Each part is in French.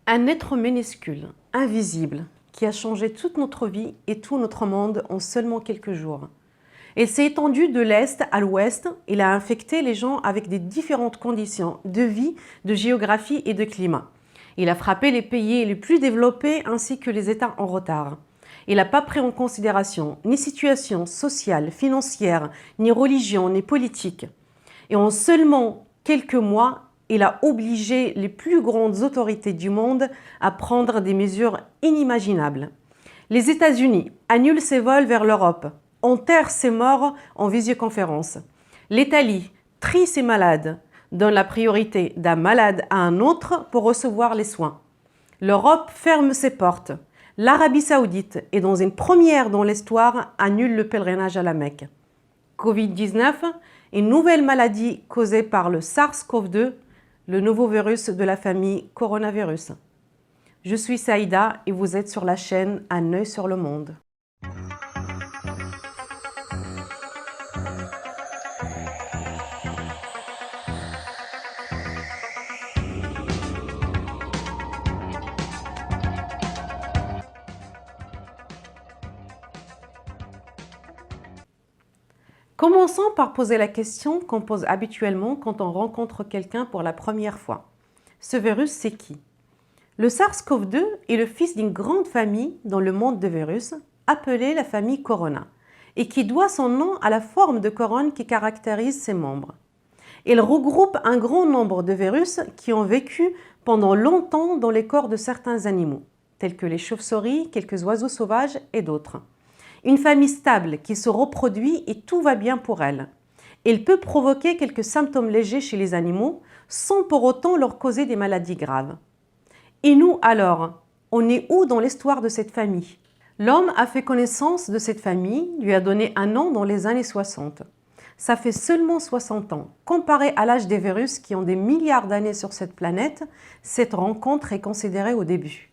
Un être minuscule, invisible, qui a changé toute notre vie et tout notre monde en seulement quelques jours. Il s'est étendu de l'Est à l'Ouest, il a infecté les gens avec des différentes conditions de vie, de géographie et de climat. Il a frappé les pays les plus développés ainsi que les États en retard. Il n'a pas pris en considération ni situation sociale, financière, ni religion, ni politique. Et en seulement quelques mois, il a obligé les plus grandes autorités du monde à prendre des mesures inimaginables. Les États-Unis annulent ses vols vers l'Europe, enterrent ses morts en visioconférence. L'Italie trie ses malades, donne la priorité d'un malade à un autre pour recevoir les soins. L'Europe ferme ses portes. L'Arabie Saoudite est dans une première dans l'histoire, annule le pèlerinage à la Mecque. Covid-19, une nouvelle maladie causée par le SARS-CoV-2, le nouveau virus de la famille coronavirus. Je suis Saïda et vous êtes sur la chaîne Un œil sur le monde. Commençons par poser la question qu'on pose habituellement quand on rencontre quelqu'un pour la première fois. Ce virus, c'est qui? Le SARS-CoV-2 est le fils d'une grande famille dans le monde de virus, appelée la famille Corona, et qui doit son nom à la forme de couronne qui caractérise ses membres. Il regroupe un grand nombre de virus qui ont vécu pendant longtemps dans les corps de certains animaux, tels que les chauves-souris, quelques oiseaux sauvages et d'autres. Une famille stable qui se reproduit et tout va bien pour elle. Il peut provoquer quelques symptômes légers chez les animaux sans pour autant leur causer des maladies graves. Et nous alors, on est où dans l'histoire de cette famille? L'homme a fait connaissance de cette famille, lui a donné un nom dans les années 60. Ça fait seulement 60 ans. Comparé à l'âge des virus qui ont des milliards d'années sur cette planète, cette rencontre est considérée au début.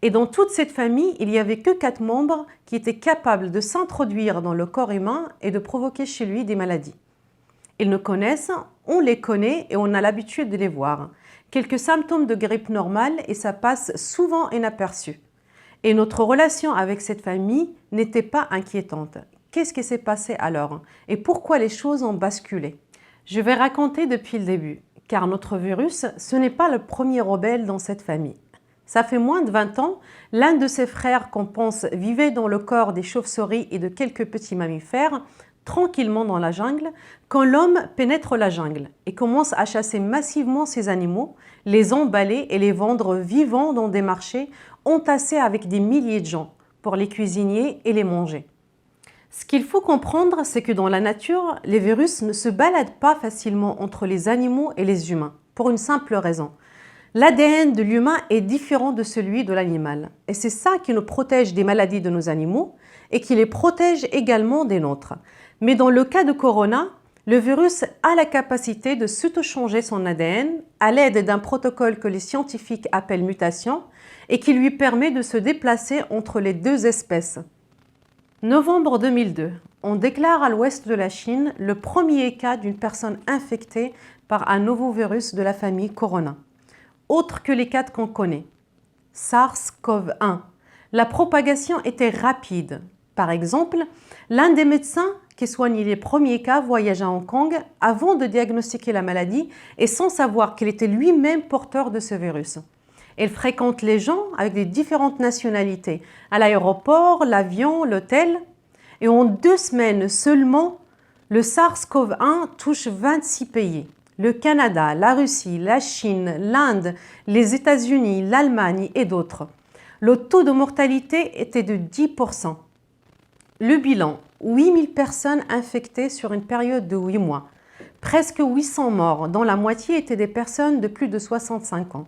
Et dans toute cette famille, il n'y avait que 4 membres qui étaient capables de s'introduire dans le corps humain et de provoquer chez lui des maladies. Ils nous connaissent, on les connaît et on a l'habitude de les voir. Quelques symptômes de grippe normale et ça passe souvent inaperçu. Et notre relation avec cette famille n'était pas inquiétante. Qu'est-ce qui s'est passé alors? Et pourquoi les choses ont basculé? Je vais raconter depuis le début, car notre virus, ce n'est pas le premier rebelle dans cette famille. Ça fait moins de 20 ans, l'un de ses frères qu'on pense vivait dans le corps des chauves-souris et de quelques petits mammifères, tranquillement dans la jungle, quand l'homme pénètre la jungle et commence à chasser massivement ces animaux, les emballer et les vendre vivants dans des marchés entassés avec des milliers de gens pour les cuisiner et les manger. Ce qu'il faut comprendre, c'est que dans la nature, les virus ne se baladent pas facilement entre les animaux et les humains, pour une simple raison. L'ADN de l'humain est différent de celui de l'animal. Et c'est ça qui nous protège des maladies de nos animaux et qui les protège également des nôtres. Mais dans le cas de Corona, le virus a la capacité de s'auto-changer son ADN à l'aide d'un protocole que les scientifiques appellent mutation et qui lui permet de se déplacer entre les deux espèces. Novembre 2002, on déclare à l'ouest de la Chine le premier cas d'une personne infectée par un nouveau virus de la famille Corona. Autre que les 4 qu'on connaît. SARS-CoV-1. La propagation était rapide. Par exemple, l'un des médecins qui soignait les premiers cas voyagea à Hong Kong avant de diagnostiquer la maladie et sans savoir qu'il était lui-même porteur de ce virus. Il fréquente les gens avec des différentes nationalités, à l'aéroport, l'avion, l'hôtel. Et en 2 semaines seulement, le SARS-CoV-1 touche 26 pays. Le Canada, la Russie, la Chine, l'Inde, les États-Unis, l'Allemagne et d'autres. Le taux de mortalité était de 10%. Le bilan, 8000 personnes infectées sur une période de 8 mois. Presque 800 morts, dont la moitié étaient des personnes de plus de 65 ans.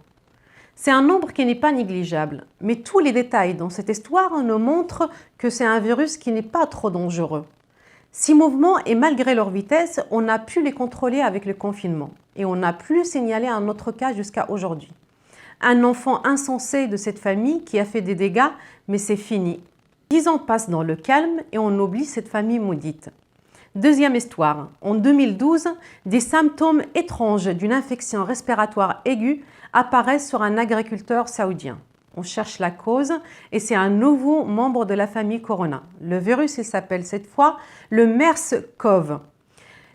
C'est un nombre qui n'est pas négligeable, mais tous les détails dans cette histoire nous montrent que c'est un virus qui n'est pas trop dangereux. Ces mouvements, et malgré leur vitesse, on a pu les contrôler avec le confinement et on n'a plus signalé un autre cas jusqu'à aujourd'hui. Un enfant insensé de cette famille qui a fait des dégâts, mais c'est fini. 10 ans passent dans le calme et on oublie cette famille maudite. Deuxième histoire. En 2012, des symptômes étranges d'une infection respiratoire aiguë apparaissent sur un agriculteur saoudien. On cherche la cause et c'est un nouveau membre de la famille Corona. Le virus, il s'appelle cette fois le MERS-CoV.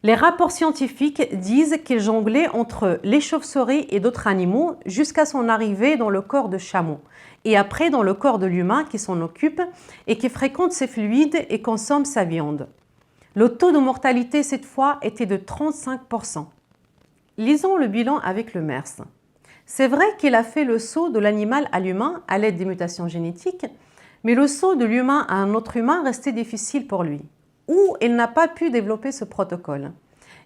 Les rapports scientifiques disent qu'il jonglait entre les chauves-souris et d'autres animaux jusqu'à son arrivée dans le corps de chameau et après dans le corps de l'humain qui s'en occupe et qui fréquente ses fluides et consomme sa viande. Le taux de mortalité cette fois était de 35%. Lisons le bilan avec le MERS. C'est vrai qu'il a fait le saut de l'animal à l'humain à l'aide des mutations génétiques, mais le saut de l'humain à un autre humain restait difficile pour lui, ou il n'a pas pu développer ce protocole.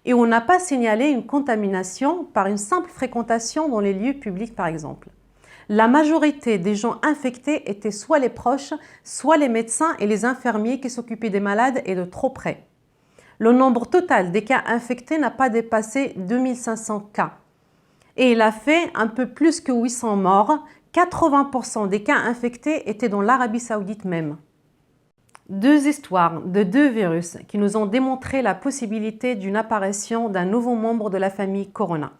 Et on n'a pas signalé une contamination par une simple fréquentation dans les lieux publics par exemple. La majorité des gens infectés étaient soit les proches, soit les médecins et les infirmiers qui s'occupaient des malades et de trop près. Le nombre total des cas infectés n'a pas dépassé 2500 cas. Et il a fait un peu plus que 800 morts. 80% des cas infectés étaient dans l'Arabie Saoudite même. Deux histoires de deux virus qui nous ont démontré la possibilité d'une apparition d'un nouveau membre de la famille Corona.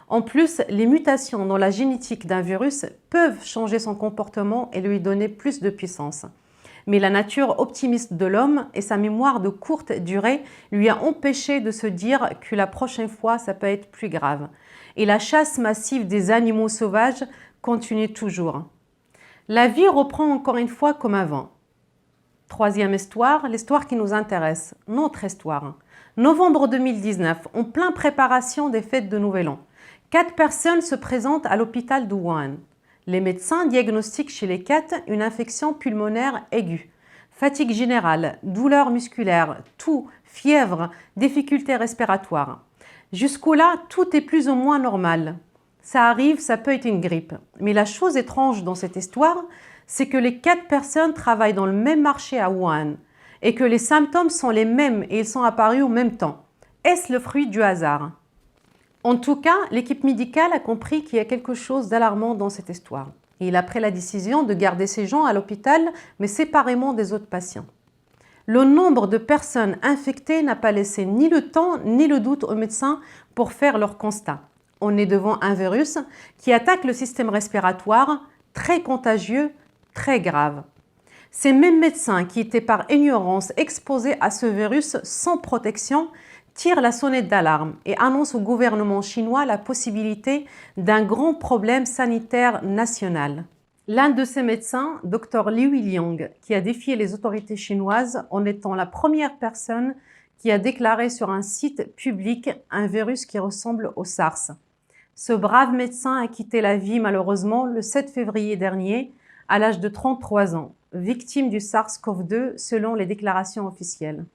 En plus, les mutations dans la génétique d'un virus peuvent changer son comportement et lui donner plus de puissance. Mais la nature optimiste de l'homme et sa mémoire de courte durée lui a empêché de se dire que la prochaine fois, ça peut être plus grave. Et la chasse massive des animaux sauvages continue toujours. La vie reprend encore une fois comme avant. Troisième histoire, l'histoire qui nous intéresse, notre histoire. Novembre 2019, en pleine préparation des fêtes de Nouvel An, 4 personnes se présentent à l'hôpital de Wuhan. Les médecins diagnostiquent chez les 4 une infection pulmonaire aiguë, fatigue générale, douleurs musculaires, toux, fièvre, difficultés respiratoires. Jusqu'au-là, tout est plus ou moins normal. Ça arrive, ça peut être une grippe. Mais la chose étrange dans cette histoire, c'est que les 4 personnes travaillent dans le même marché à Wuhan et que les symptômes sont les mêmes et ils sont apparus au même temps. Est-ce le fruit du hasard ? En tout cas, l'équipe médicale a compris qu'il y a quelque chose d'alarmant dans cette histoire. Et il a pris la décision de garder ces gens à l'hôpital, mais séparément des autres patients. Le nombre de personnes infectées n'a pas laissé ni le temps ni le doute aux médecins pour faire leur constat. On est devant un virus qui attaque le système respiratoire, très contagieux, très grave. Ces mêmes médecins qui étaient par ignorance exposés à ce virus sans protection tirent la sonnette d'alarme et annoncent au gouvernement chinois la possibilité d'un grand problème sanitaire national. L'un de ces médecins, Dr Liu Liang, qui a défié les autorités chinoises en étant la première personne qui a déclaré sur un site public un virus qui ressemble au SARS. Ce brave médecin a quitté la vie malheureusement le 7 février dernier à l'âge de 33 ans, victime du SARS-CoV-2 selon les déclarations officielles.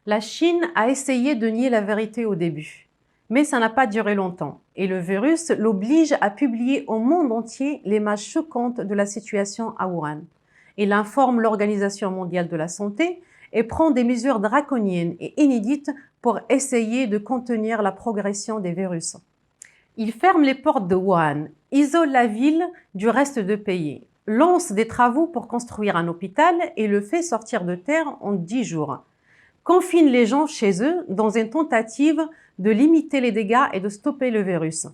La Chine a essayé de nier la vérité au début, mais ça n'a pas duré longtemps et le virus l'oblige à publier au monde entier l'image choquante de la situation à Wuhan. Il informe l'Organisation mondiale de la santé et prend des mesures draconiennes et inédites pour essayer de contenir la progression des virus. Il ferme les portes de Wuhan, isole la ville du reste du pays, lance des travaux pour construire un hôpital et le fait sortir de terre en 10 jours. Confine les gens chez eux dans une tentative de limiter les dégâts et de stopper le virus.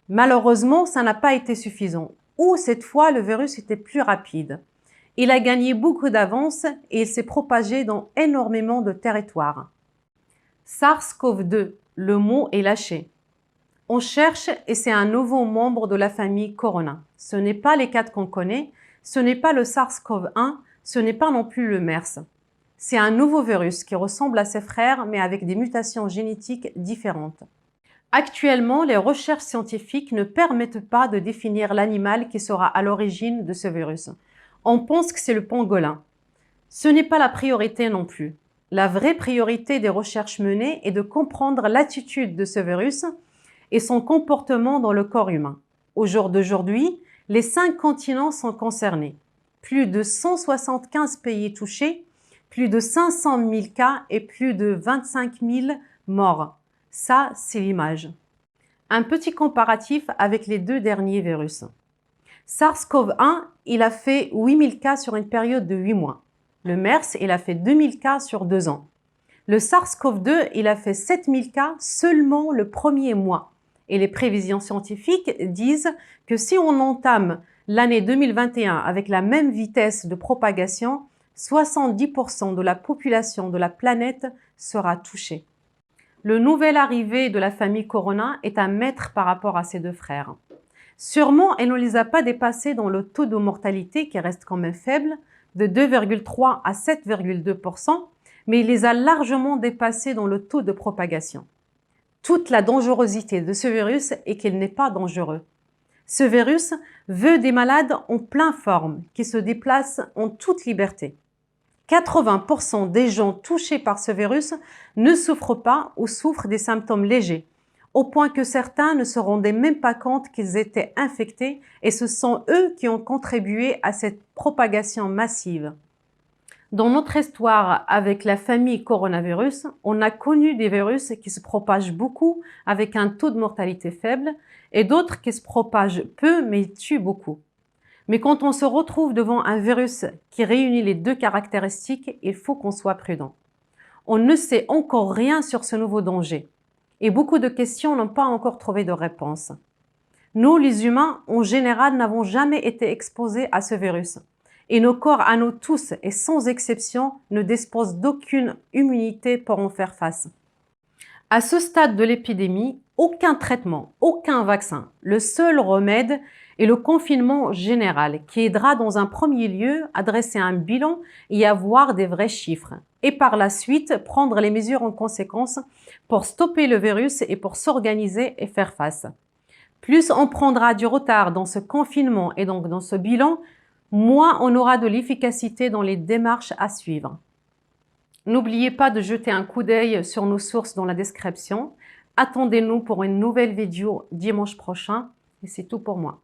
Malheureusement, ça n'a pas été suffisant. Ou cette fois, le virus était plus rapide. Il a gagné beaucoup d'avance et il s'est propagé dans énormément de territoires. SARS-CoV-2, le mot est lâché. On cherche et c'est un nouveau membre de la famille Corona. Ce n'est pas les 4 qu'on connaît, ce n'est pas le SARS-CoV-1, ce n'est pas non plus le MERS. C'est un nouveau virus qui ressemble à ses frères mais avec des mutations génétiques différentes. Actuellement, les recherches scientifiques ne permettent pas de définir l'animal qui sera à l'origine de ce virus. On pense que c'est le pangolin. Ce n'est pas la priorité non plus. La vraie priorité des recherches menées est de comprendre l'attitude de ce virus et son comportement dans le corps humain. Au jour d'aujourd'hui, les 5 continents sont concernés. Plus de 175 pays touchés, plus de 500 000 cas et plus de 25 000 morts. Ça, c'est l'image. Un petit comparatif avec les 2 derniers virus. SARS-CoV-1, il a fait 8 000 cas sur une période de 8 mois. Le MERS, il a fait 2 000 cas sur 2 ans. Le SARS-CoV-2, il a fait 7000 cas seulement le premier mois. Et les prévisions scientifiques disent que si on entame l'année 2021 avec la même vitesse de propagation, 70% de la population de la planète sera touchée. Le nouvel arrivé de la famille Corona est un maître par rapport à ses deux frères. Sûrement, elle ne les a pas dépassés dans le taux de mortalité qui reste quand même faible, de 2,3 à 7,2%, mais il les a largement dépassés dans le taux de propagation. Toute la dangerosité de ce virus est qu'il n'est pas dangereux. Ce virus veut des malades en pleine forme, qui se déplacent en toute liberté. 80% des gens touchés par ce virus ne souffrent pas ou souffrent des symptômes légers, au point que certains ne se rendaient même pas compte qu'ils étaient infectés et ce sont eux qui ont contribué à cette propagation massive. Dans notre histoire avec la famille coronavirus, on a connu des virus qui se propagent beaucoup avec un taux de mortalité faible et d'autres qui se propagent peu mais tuent beaucoup. Mais quand on se retrouve devant un virus qui réunit les deux caractéristiques, il faut qu'on soit prudent. On ne sait encore rien sur ce nouveau danger et beaucoup de questions n'ont pas encore trouvé de réponse. Nous, les humains, en général, n'avons jamais été exposés à ce virus. Et nos corps, à nous tous et sans exception, ne disposent d'aucune immunité pour en faire face. À ce stade de l'épidémie, aucun traitement, aucun vaccin. Le seul remède est le confinement général qui aidera dans un premier lieu à dresser un bilan et à voir des vrais chiffres. Et par la suite, prendre les mesures en conséquence pour stopper le virus et pour s'organiser et faire face. Plus on prendra du retard dans ce confinement et donc dans ce bilan, moins on aura de l'efficacité dans les démarches à suivre. N'oubliez pas de jeter un coup d'œil sur nos sources dans la description. Attendez-nous pour une nouvelle vidéo dimanche prochain et c'est tout pour moi.